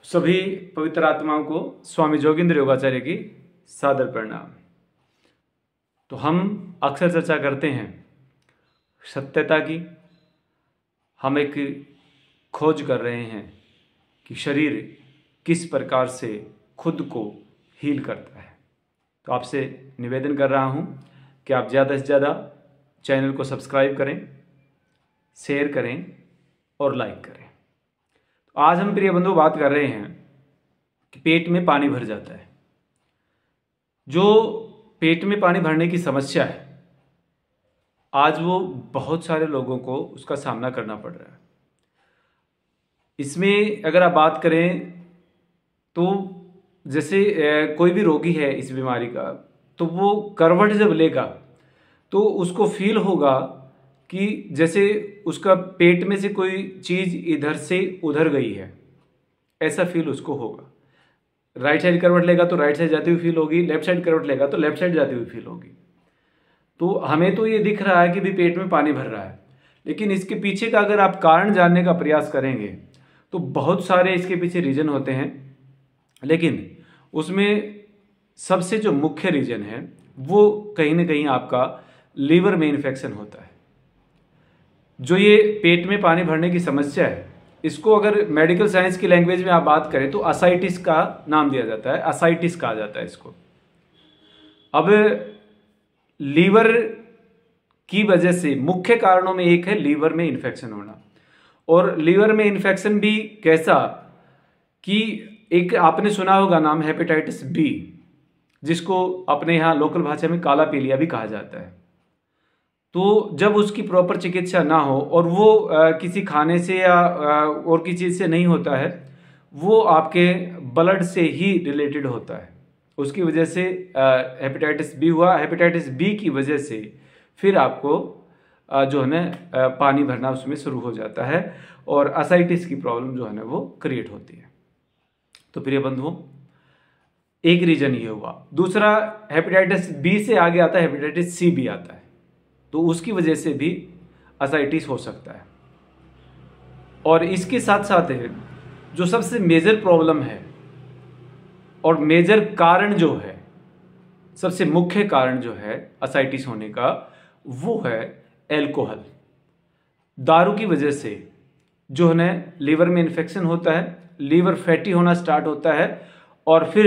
सभी पवित्र आत्माओं को स्वामी जोगिंद्र योगाचार्य की सादर प्रणाम। तो हम अक्सर चर्चा करते हैं सत्यता की। हम एक खोज कर रहे हैं कि शरीर किस प्रकार से खुद को हील करता है। तो आपसे निवेदन कर रहा हूं कि आप ज़्यादा से ज़्यादा चैनल को सब्सक्राइब करें, शेयर करें और लाइक करें। तो आज हम प्रिय बंधु बात कर रहे हैं कि पेट में पानी भर जाता है। जो पेट में पानी भरने की समस्या है, आज वो बहुत सारे लोगों को उसका सामना करना पड़ रहा है। इसमें अगर आप बात करें तो जैसे कोई भी रोगी है इस बीमारी का, तो वो करवट जब लेगा तो उसको फील होगा कि जैसे उसका पेट में से कोई चीज़ इधर से उधर गई है, ऐसा फील उसको होगा। राइट साइड करवट लेगा तो राइट साइड जाती हुई फील होगी, लेफ्ट साइड करवट लेगा तो लेफ्ट साइड जाती हुई फील होगी। तो हमें तो ये दिख रहा है कि भी पेट में पानी भर रहा है, लेकिन इसके पीछे का अगर आप कारण जानने का प्रयास करेंगे तो बहुत सारे इसके पीछे रीजन होते हैं। लेकिन उसमें सबसे जो मुख्य रीजन है वो कहीं ना कहीं आपका लीवर में इन्फेक्शन होता है। जो ये पेट में पानी भरने की समस्या है, इसको अगर मेडिकल साइंस की लैंग्वेज में आप बात करें तो असाइटिस का नाम दिया जाता है, असाइटिस कहा जाता है इसको। अब लीवर की वजह से मुख्य कारणों में एक है लीवर में इन्फेक्शन होना। और लीवर में इन्फेक्शन भी कैसा कि एक आपने सुना होगा नाम हेपेटाइटिस बी, जिसको अपने यहाँ लोकल भाषा में काला पीलिया भी कहा जाता है। तो जब उसकी प्रॉपर चिकित्सा ना हो और वो किसी खाने से या और किसी चीज़ से नहीं होता है, वो आपके ब्लड से ही रिलेटेड होता है। उसकी वजह से हेपेटाइटिस बी हुआ। हेपेटाइटिस बी की वजह से फिर आपको जो है ना पानी भरना उसमें शुरू हो जाता है और असाइटिस की प्रॉब्लम जो है ना वो क्रिएट होती है। तो प्रिय बंधुओं, एक रीजन ये हुआ। दूसरा, हेपेटाइटिस बी से आगे आता है हेपेटाइटिस सी भी आता है, तो उसकी वजह से भी असाइटिस हो सकता है। और इसके साथ साथ जो सबसे मेजर प्रॉब्लम है और मेजर कारण जो है, सबसे मुख्य कारण जो है असाइटिस होने का, वो है एल्कोहल। दारू की वजह से जो है ना लीवर में इन्फेक्शन होता है, लीवर फैटी होना स्टार्ट होता है और फिर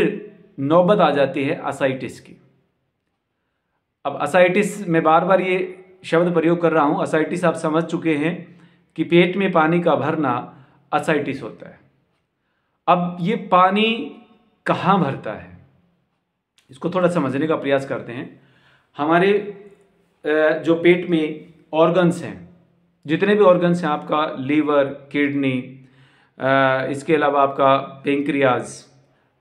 नौबत आ जाती है असाइटिस की। अब असाइटिस, मैं बार बार ये शब्द प्रयोग कर रहा हूं, असाइटिस आप समझ चुके हैं कि पेट में पानी का भरना असाइटिस होता है। अब ये पानी कहाँ भरता है, इसको थोड़ा समझने का प्रयास करते हैं। हमारे जो पेट में ऑर्गन्स हैं, जितने भी ऑर्गन्स हैं, आपका लीवर, किडनी, इसके अलावा आपका pancreas,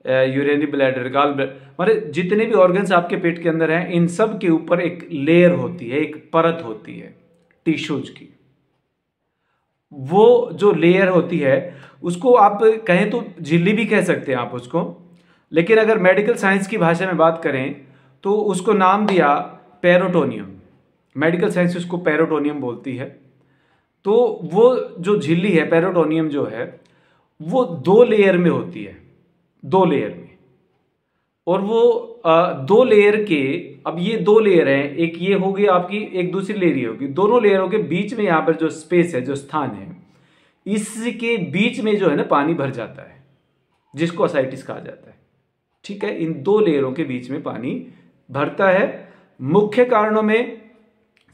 urinary bladder, gall bladder, मतलब जितने भी ऑर्गन्स आपके पेट के अंदर हैं, इन सब के ऊपर एक लेयर होती है, एक परत होती है टिश्यूज की। वो जो लेयर होती है उसको आप कहें तो झिल्ली भी कह सकते हैं आप उसको, लेकिन अगर मेडिकल साइंस की भाषा में बात करें तो उसको नाम दिया पेरिटोनियम। मेडिकल साइंस उसको पेरिटोनियम बोलती है। तो वो जो झिल्ली है, पेरिटोनियम जो है, वो दो लेयर में होती है, दो लेयर में। और वो दो लेयर के, अब ये दो लेयर हैं, एक ये होगी आपकी, एक दूसरी लेयर ये होगी। दोनों लेयरों के बीच में यहाँ पर जो स्पेस है, जो स्थान है, इसके बीच में जो है ना पानी भर जाता है, जिसको असाइटिस कहा जाता है। ठीक है, इन दो लेयरों के बीच में पानी भरता है। मुख्य कारणों में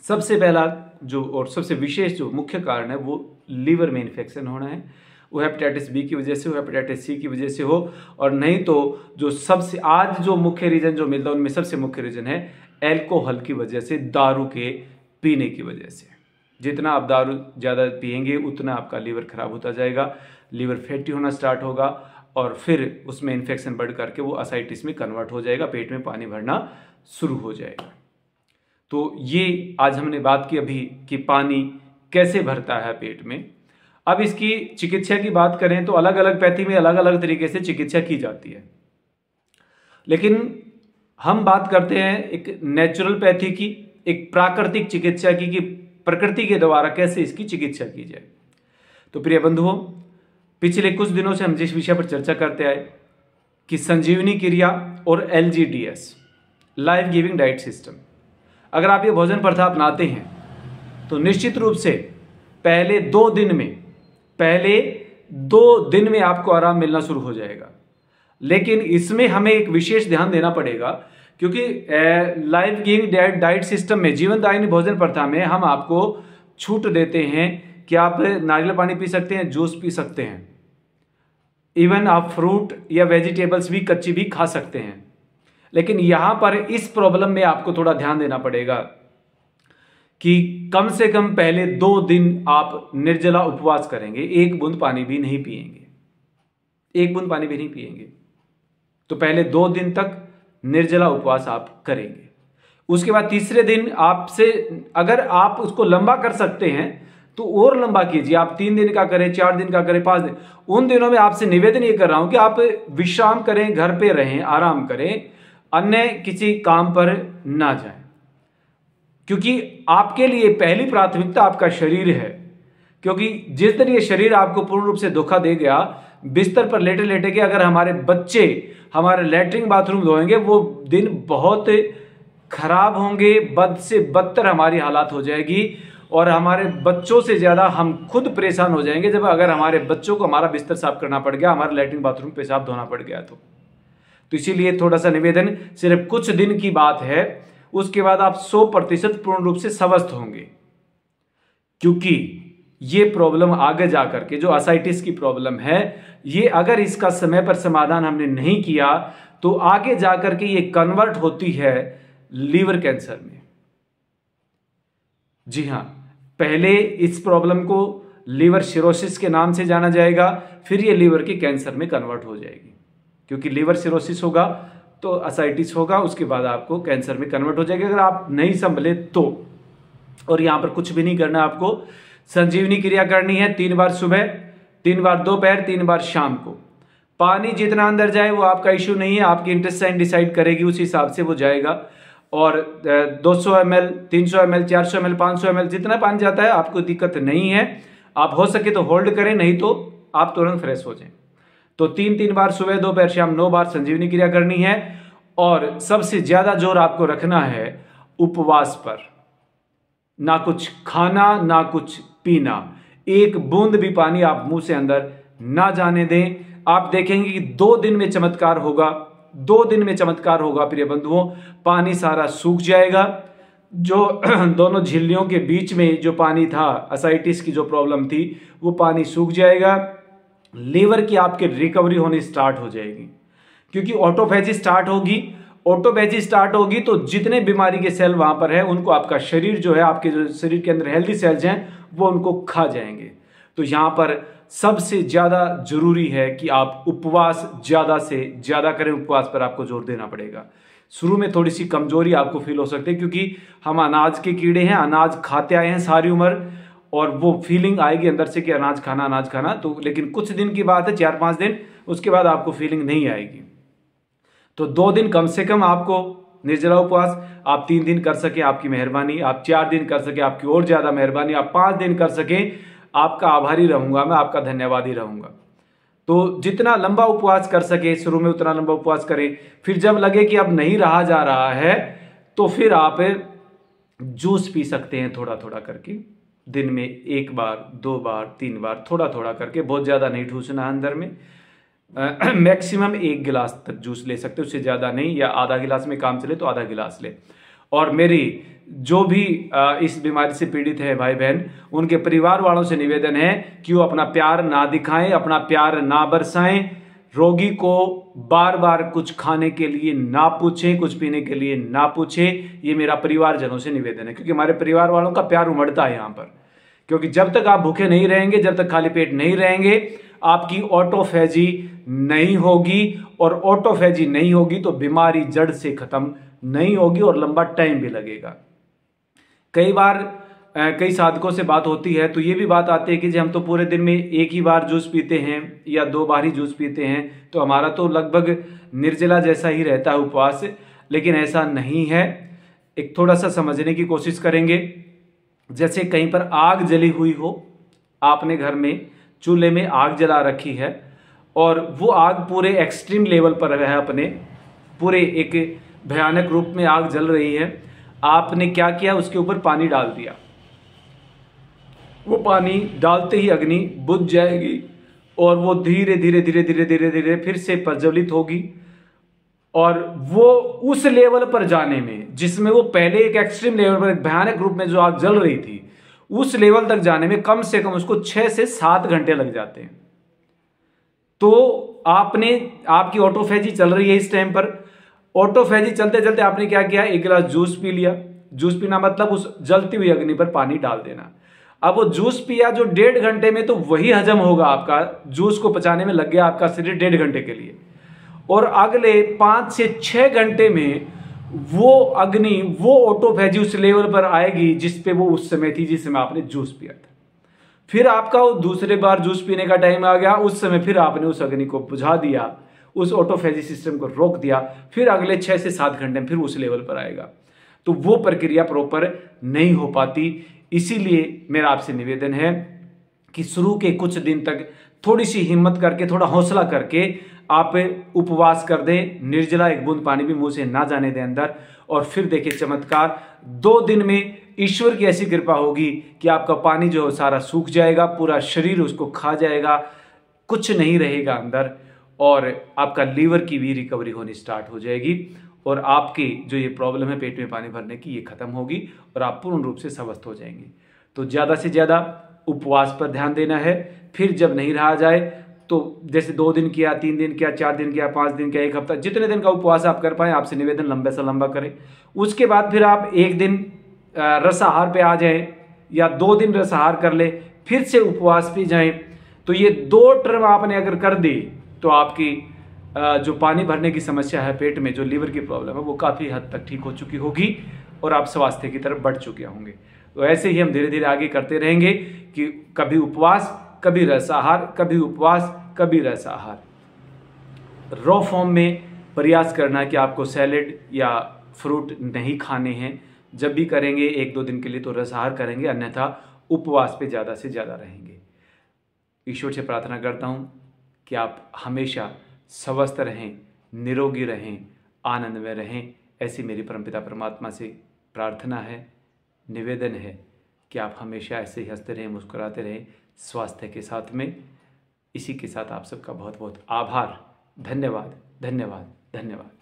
सबसे पहला जो और सबसे विशेष जो मुख्य कारण है वो लीवर में इन्फेक्शन होना है। वो हेपेटाइटिस बी की वजह से हो, हेपेटाइटिस सी की वजह से हो, और नहीं तो जो सबसे आज जो मुख्य रीजन जो मिलता है उनमें सबसे मुख्य रीजन है एल्कोहल की वजह से, दारू के पीने की वजह से। जितना आप दारू ज़्यादा पिएंगे उतना आपका लीवर खराब होता जाएगा, लीवर फैटी होना स्टार्ट होगा और फिर उसमें इन्फेक्शन बढ़ करके वो असाइटिस में कन्वर्ट हो जाएगा, पेट में पानी भरना शुरू हो जाएगा। तो ये आज हमने बात की अभी कि पानी कैसे भरता है पेट में। अब इसकी चिकित्सा की बात करें तो अलग अलग पैथी में अलग अलग तरीके से चिकित्सा की जाती है, लेकिन हम बात करते हैं एक नेचुरल पैथी की, एक प्राकृतिक चिकित्सा की, कि प्रकृति के द्वारा कैसे इसकी चिकित्सा की जाए। तो प्रिय बंधुओं, पिछले कुछ दिनों से हम जिस विषय पर चर्चा करते आए कि संजीवनी क्रिया और LGDS, life giving diet system, अगर आप ये भोजन प्रथा अपनाते हैं तो निश्चित रूप से पहले 2 दिन में आपको आराम मिलना शुरू हो जाएगा। लेकिन इसमें हमें एक विशेष ध्यान देना पड़ेगा, क्योंकि लाइफ गिविंग डाइट सिस्टम में, जीवनदायिनी भोजन प्रथा में, हम आपको छूट देते हैं कि आप नारियल पानी पी सकते हैं, जूस पी सकते हैं, इवन आप फ्रूट या वेजिटेबल्स भी कच्ची भी खा सकते हैं। लेकिन यहां पर इस प्रॉब्लम में आपको थोड़ा ध्यान देना पड़ेगा कि कम से कम पहले 2 दिन आप निर्जला उपवास करेंगे, 1 बूंद पानी भी नहीं पिएंगे, 1 बूंद पानी भी नहीं पिएंगे। तो पहले 2 दिन तक निर्जला उपवास आप करेंगे। उसके बाद तीसरे दिन आपसे, अगर आप उसको लंबा कर सकते हैं तो और लंबा कीजिए, आप 3 दिन का करें, 4 दिन का करें, 5 दिन। उन दिनों में आपसे निवेदन ये कर रहा हूं कि आप विश्राम करें, घर पे रहें, आराम करें, अन्य किसी काम पर ना जाएं, क्योंकि आपके लिए पहली प्राथमिकता आपका शरीर है। क्योंकि जिस दिन ये शरीर आपको पूर्ण रूप से धोखा दे गया, बिस्तर पर लेटे लेटे के अगर हमारे बच्चे हमारे लैट्रिन बाथरूम धोएंगे, वो दिन बहुत खराब होंगे, बद से बदतर हमारी हालात हो जाएगी और हमारे बच्चों से ज्यादा हम खुद परेशान हो जाएंगे जब अगर हमारे बच्चों को हमारा बिस्तर साफ करना पड़ गया, हमारा लैट्रिन बाथरूम पेशाब धोना पड़ गया। तो इसीलिए थोड़ा सा निवेदन, सिर्फ कुछ दिन की बात है, उसके बाद आप 100% पूर्ण रूप से स्वस्थ होंगे। क्योंकि ये प्रॉब्लम आगे जाकर के, जो असाइटिस की प्रॉब्लम है, ये अगर इसका समय पर समाधान हमने नहीं किया तो आगे जाकर के ये कन्वर्ट होती है लीवर कैंसर में। जी हां, पहले इस प्रॉब्लम को लीवर सिरोसिस के नाम से जाना जाएगा, फिर ये लीवर के कैंसर में कन्वर्ट हो जाएगी। क्योंकि लीवर सिरोसिस होगा तो असाइटिस होगा, उसके बाद आपको कैंसर में कन्वर्ट हो जाएगा अगर आप नहीं संभले तो। और यहां पर कुछ भी नहीं करना, आपको संजीवनी क्रिया करनी है 3 बार सुबह, 3 बार दोपहर, 3 बार शाम को। पानी जितना अंदर जाए वो आपका इश्यू नहीं है, आपकी इंटेस्टाइन डिसाइड करेगी, उस हिसाब से वो जाएगा। और 200 ml, 300 ml, 400 ml, 500 ml, जितना पानी जाता है आपको दिक्कत नहीं है। आप हो सके तो होल्ड करें, नहीं तो आप तुरंत फ्रेश हो जाएं। तो 3 बार सुबह, दोपहर, शाम 9 बार संजीवनी क्रिया करनी है। और सबसे ज्यादा जोर आपको रखना है उपवास पर, ना कुछ खाना ना कुछ पीना, 1 बूंद भी पानी आप मुंह से अंदर ना जाने दें। आप देखेंगे कि 2 दिन में चमत्कार होगा, 2 दिन में चमत्कार होगा प्रिय बंधुओं। पानी सारा सूख जाएगा, जो दोनों झिल्लियों के बीच में जो पानी था, असाइटिस की जो प्रॉब्लम थी, वो पानी सूख जाएगा। लीवर की आपके रिकवरी होनी स्टार्ट हो जाएगी, क्योंकि ऑटोफेजी स्टार्ट होगी। ऑटोफेजी स्टार्ट होगी तो जितने बीमारी के सेल वहां पर है, उनको आपका शरीर जो है, आपके जो शरीर के अंदर हेल्दी सेल्स हैं, वो उनको खा जाएंगे। तो यहां पर सबसे ज्यादा जरूरी है कि आप उपवास ज्यादा से ज्यादा करें। उपवास पर आपको जोर देना पड़ेगा। शुरू में थोड़ी सी कमजोरी आपको फील हो सकती है, क्योंकि हम अनाज के कीड़े हैं, अनाज खाते आए हैं सारी उम्र, और वो फीलिंग आएगी अंदर से कि अनाज खाना। तो लेकिन कुछ दिन की बात है, 4-5 दिन, उसके बाद आपको फीलिंग नहीं आएगी। तो 2 दिन कम से कम आपको निर्जला उपवास, आप 3 दिन कर सके आपकी मेहरबानी, आप 4 दिन कर सके आपकी और ज्यादा मेहरबानी, आप 5 दिन कर सके आपका आभारी रहूंगा मैं, आपका धन्यवादी रहूंगा। तो जितना लंबा उपवास कर सके शुरू में उतना लंबा उपवास करें। फिर जब लगे कि अब नहीं रहा जा रहा है तो फिर आप जूस पी सकते हैं, थोड़ा थोड़ा करके, दिन में 1 बार, 2 बार, 3 बार, थोड़ा थोड़ा करके, बहुत ज्यादा नहीं ठूसना अंदर में। मैक्सिमम 1 गिलास तक जूस ले सकते, उससे ज्यादा नहीं, या आधा गिलास में काम चले तो आधा गिलास ले। और मेरी जो भी इस बीमारी से पीड़ित है भाई बहन, उनके परिवार वालों से निवेदन है कि वो अपना प्यार ना दिखाएं, अपना प्यार ना बरसाएं, रोगी को बार बार कुछ खाने के लिए ना पूछें, कुछ पीने के लिए ना पूछें। ये मेरा परिवारजनों से निवेदन है, क्योंकि हमारे परिवार वालों का प्यार उमड़ता है यहाँ पर। क्योंकि जब तक आप भूखे नहीं रहेंगे, जब तक खाली पेट नहीं रहेंगे, आपकी ऑटोफेजी नहीं होगी, और ऑटोफेजी नहीं होगी तो बीमारी जड़ से खत्म नहीं होगी और लंबा टाइम भी लगेगा। कई बार कई साधकों से बात होती है तो ये भी बात आती है कि हम तो पूरे दिन में 1 ही बार जूस पीते हैं या 2 बार ही जूस पीते हैं, तो हमारा तो लगभग निर्जला जैसा ही रहता है उपवास। लेकिन ऐसा नहीं है, एक थोड़ा सा समझने की कोशिश करेंगे। जैसे कहीं पर आग जली हुई हो, आपने घर में चूल्हे में आग जला रखी है और वो आग पूरे एक्सट्रीम लेवल पर है, अपने पूरे एक भयानक रूप में आग जल रही है। आपने क्या किया, उसके ऊपर पानी डाल दिया। वो पानी डालते ही अग्नि बुझ जाएगी और वो धीरे धीरे धीरे धीरे धीरे धीरे फिर से प्रज्वलित होगी और वो उस लेवल पर जाने में, जिसमें वो पहले एक एक्सट्रीम लेवल पर एक भयानक रूप में जो आग जल रही थी, उस लेवल तक जाने में कम से कम उसको 6 से 7 घंटे लग जाते हैं। तो आपकी ऑटोफेजी चल रही है इस टाइम पर। ऑटोफेजी चलते चलते आपने क्या किया, एक गिलास जूस पी लिया। जूस पीना मतलब उस जलती हुई अग्नि पर पानी डाल देना। अब वो जूस पिया जो 1.5 घंटे में तो वही हजम होगा, आपका जूस को पचाने में लग गया आपका शरीर 1.5 घंटे के लिए, और अगले 5 से 6 घंटे में वो अग्नि, वो ऑटोफेजी उस लेवल पर आएगी जिस पे वो उस समय थी जिस समय आपने जूस पिया था। फिर आपका वो दूसरे बार जूस पीने का टाइम आ गया, उस समय फिर आपने उस अग्नि को बुझा दिया, उस ऑटोफेजी सिस्टम को रोक दिया। फिर अगले 6 से 7 घंटे में फिर उस लेवल पर आएगा। तो वो प्रक्रिया प्रॉपर नहीं हो पाती। इसीलिए मेरा आपसे निवेदन है कि शुरू के कुछ दिन तक थोड़ी सी हिम्मत करके, थोड़ा हौसला करके आप उपवास कर दें। निर्जला एक बूंद पानी भी मुंह से ना जाने दें अंदर, और फिर देखिए चमत्कार। 2 दिन में ईश्वर की ऐसी कृपा होगी कि आपका पानी जो सारा सूख जाएगा, पूरा शरीर उसको खा जाएगा, कुछ नहीं रहेगा अंदर, और आपका लीवर की भी रिकवरी होनी स्टार्ट हो जाएगी, और आपकी जो ये प्रॉब्लम है पेट में पानी भरने की, ये खत्म होगी और आप पूर्ण रूप से स्वस्थ हो जाएंगे। तो ज़्यादा से ज़्यादा उपवास पर ध्यान देना है। फिर जब नहीं रहा जाए तो जैसे 2 दिन किया, 3 दिन किया, 4 दिन किया, 5 दिन किया, 1 हफ्ता, जितने दिन का उपवास आप कर पाए, आपसे निवेदन लंबे से लंबा करें। उसके बाद फिर आप 1 दिन रसाहार पे आ जाएं या 2 दिन रसाहार कर ले, फिर से उपवास पे जाएं। तो ये 2 टर्म आपने अगर कर दी तो आपकी जो पानी भरने की समस्या है पेट में, जो लीवर की प्रॉब्लम है, वो काफ़ी हद तक ठीक हो चुकी होगी और आप स्वास्थ्य की तरफ बढ़ चुके होंगे। तो ऐसे ही हम धीरे धीरे आगे करते रहेंगे कि कभी उपवास, कभी रसाहार, कभी उपवास, कभी रसाहार। रॉ फॉर्म में प्रयास करना कि आपको सैलेड या फ्रूट नहीं खाने हैं। जब भी करेंगे 1-2 दिन के लिए तो रसाहार करेंगे, अन्यथा उपवास पे ज़्यादा से ज़्यादा रहेंगे। ईश्वर से प्रार्थना करता हूँ कि आप हमेशा स्वस्थ रहें, निरोगी रहें, आनंद में रहें। ऐसी मेरी परमपिता परमात्मा से प्रार्थना है, निवेदन है कि आप हमेशा ऐसे ही हंसते रहें, मुस्कुराते रहें, स्वास्थ्य के साथ में। इसी के साथ आप सबका बहुत बहुत आभार। धन्यवाद, धन्यवाद, धन्यवाद।